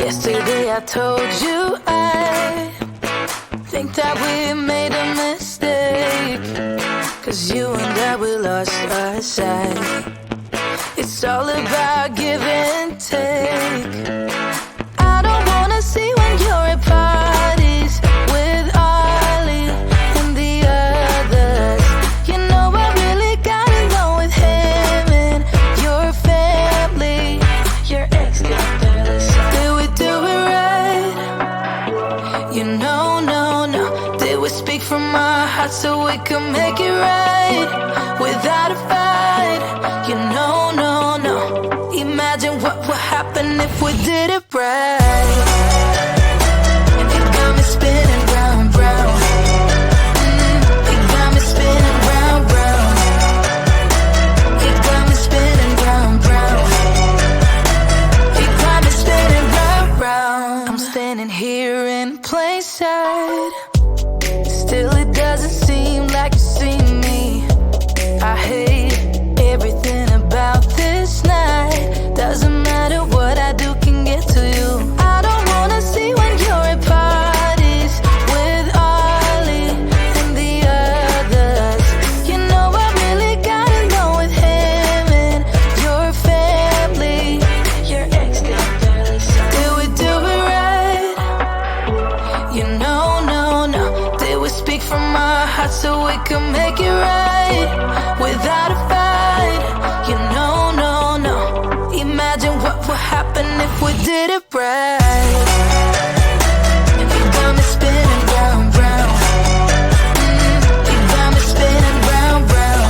Yesterday I told you I think that we made a mistake, 'cause you and I, we lost our sight. It's all about give and take. I don't wanna see when you're at parties with Ollie and the others. You know I really got along with him and your family. Your ex got jealous. Did we do it right? You know, no. Did we speak from our hearts so we could make it right without a fight? You know, no. Imagine what would happen if we did it right. It got me spinning round, round. It got me spinning round, round. It got me spinning round, round. It got me spinning round, round. I'm standing here in plain sight. Still it doesn't seem like you see me. I hate everything about this night. Doesn't matter what I do can get to you. I don't wanna see when you're at parties with Ollie and the others. You know I really got along with him and your family. Your ex got jealous. Did we do it right? You know, no. Did we speak from our hearts so we could make it right without a fight? You know, no. Imagine what would happen if we did it right. You got me spinning round, round. You got me spinning round, round.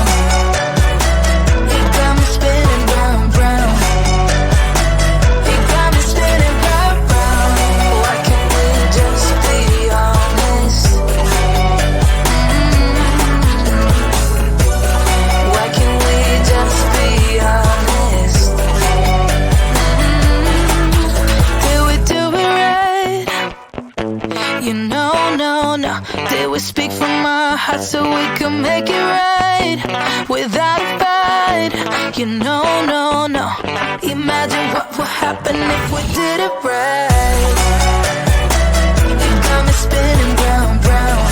You got me spinning round, round. You got me spinning round, round. Why can't we just be honest? Why can't we just be honest? You know, no. Did we speak from our hearts so we could make it right without a fight? You know, no. Imagine what would happen if we did it right. You got me spinning round, round.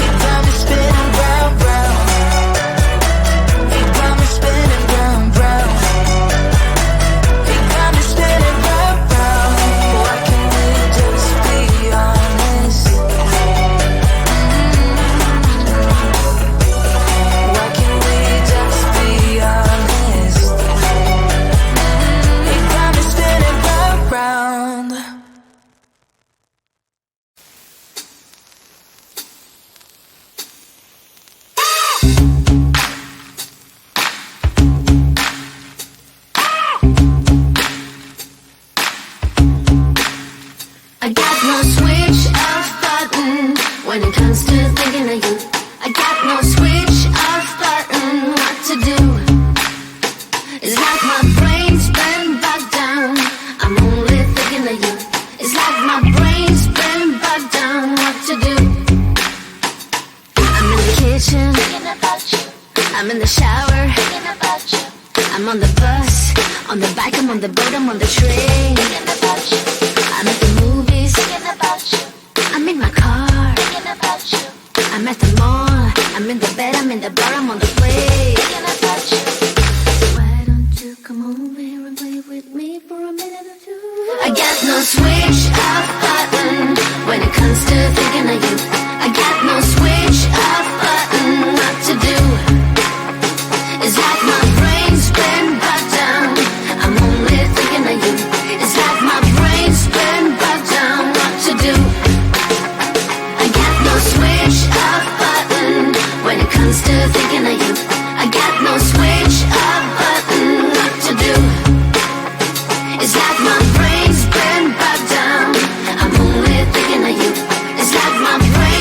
You got me spinning round, round. You got me spinning round, round. You got me spinning round, round. Why can't we just be honest? Why can't we just be honest? You got me spinning round, round. I got no switch off button when it comes to thinking of you. I got no switch off button what to do. It's like my brain's been bogged down. I'm only thinking of you. It's like my brain's been bogged down what to do. I'm in the kitchen thinking about you. I'm in the shower thinking about you. I'm on the bus, on the bike, I'm on the boat, I'm on the train thinking about you. I'm at the movies thinking about you. I'm in my car thinking about you. I'm at the mall, I'm in the bed, I'm in the bar, I'm on the plane thinking about you. Why don't you come over here and play with me for a minute or two? I got no switch off button when it comes to thinking of you. I got no switch off button what to do. It's like my brain's been bogged down. I'm only thinking of you. It's like my brain's been bogged down what to do. I got no switch off button when it comes to thinking of you. I got no switch off button what to do. It's like my brain's been bogged down. I'm only thinking of you. It's like my brain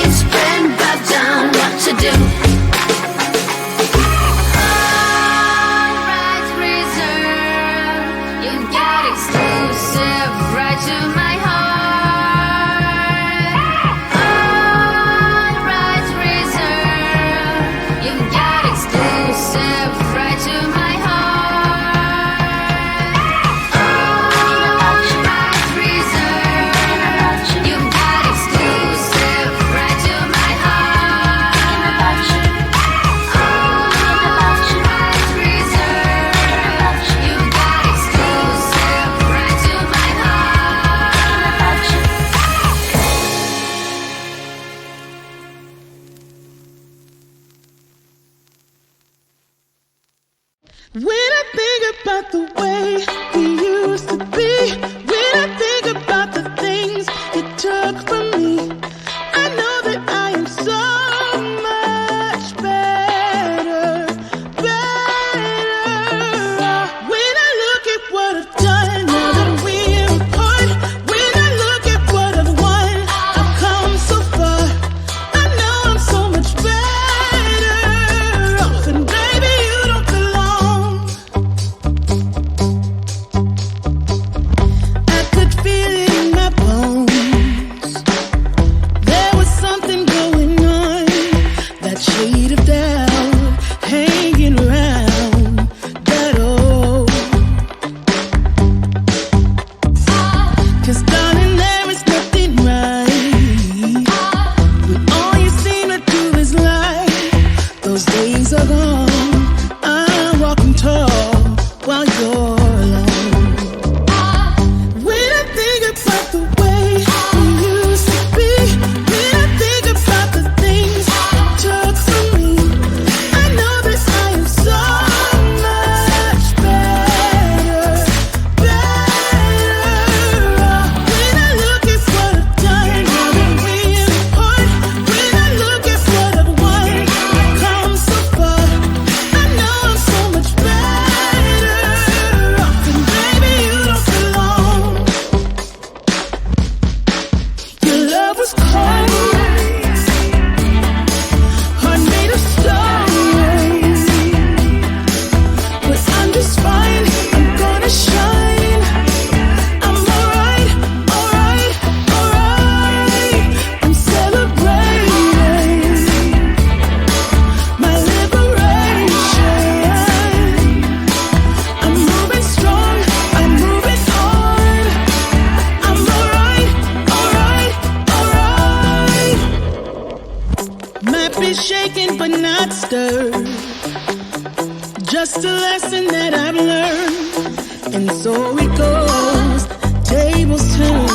just a lesson that I've learned. And so it goes, tables turn,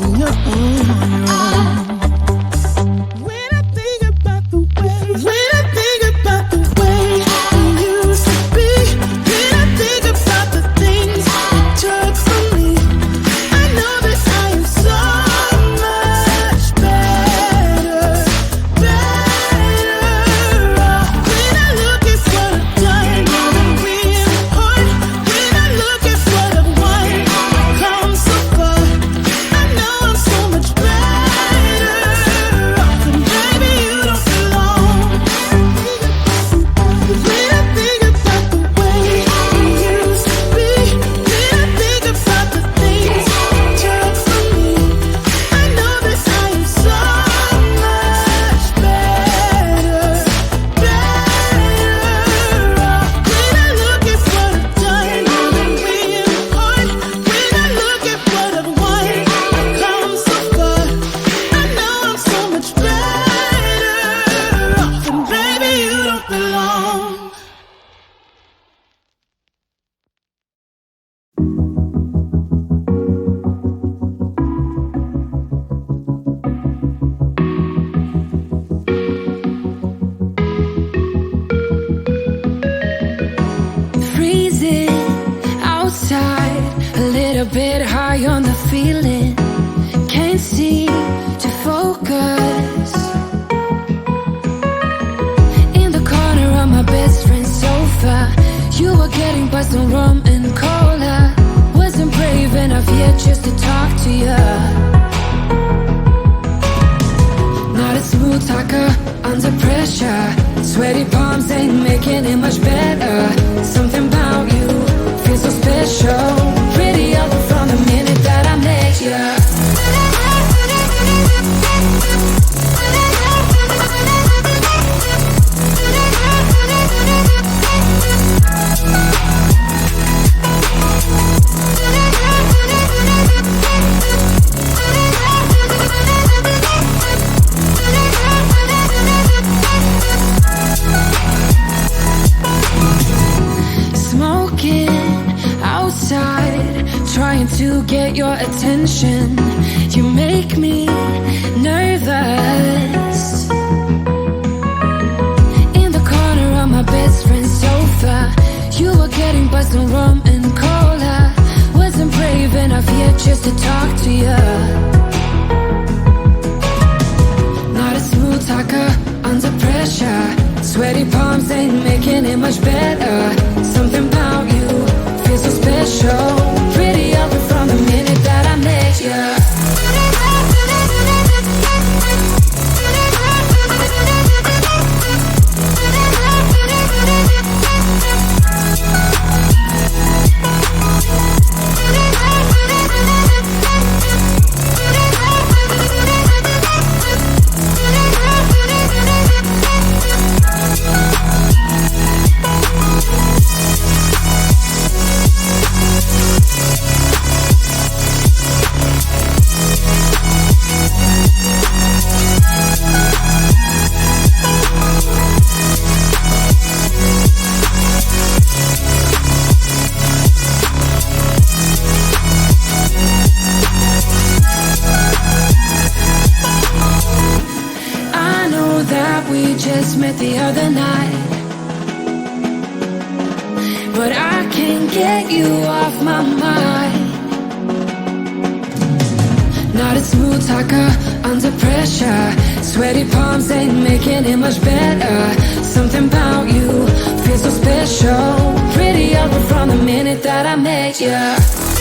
and you're on your own. When I think about the way we used to be, when I think about the things you took from me, I know that I am so much better off. When I look at what I've done, and really hard. When I look at what I've won, come so far, I know I'm so much better off. And baby, you don't belong. When I think about the way we used to be, when I think about the things you took from me, I know that I am so much better off. When I look at what I've done, and really hard. When I look at what I've won, come so far, I know I'm so much better off. And baby, you don't belong. Freezing outside, a little bit high on the feeling. Can't seem to focus. In the corner of my best friend's sofa, you were getting buzzed on rum and cola. Wasn't brave enough yet just to talk to you. Not a smooth talker under pressure. Sweaty palms ain't making it much better. Something about you feels so special. Pretty up from the minute that I met you. Smoking outside, trying to get your attention. You make me nervous. In the corner of my best friend's sofa, you were getting buzzed on rum and cola. Wasn't brave enough yet just to talk to you. Not a smooth talker under pressure. Sweaty palms ain't making it much better. Something about you feels so special. Pretty up from the minute that I met you. Just met the other night, but I can't get you off my mind. Not a smooth talker under pressure. Sweaty palms ain't making it much better. Something about you feels so special. Pretty up from the minute that I met you.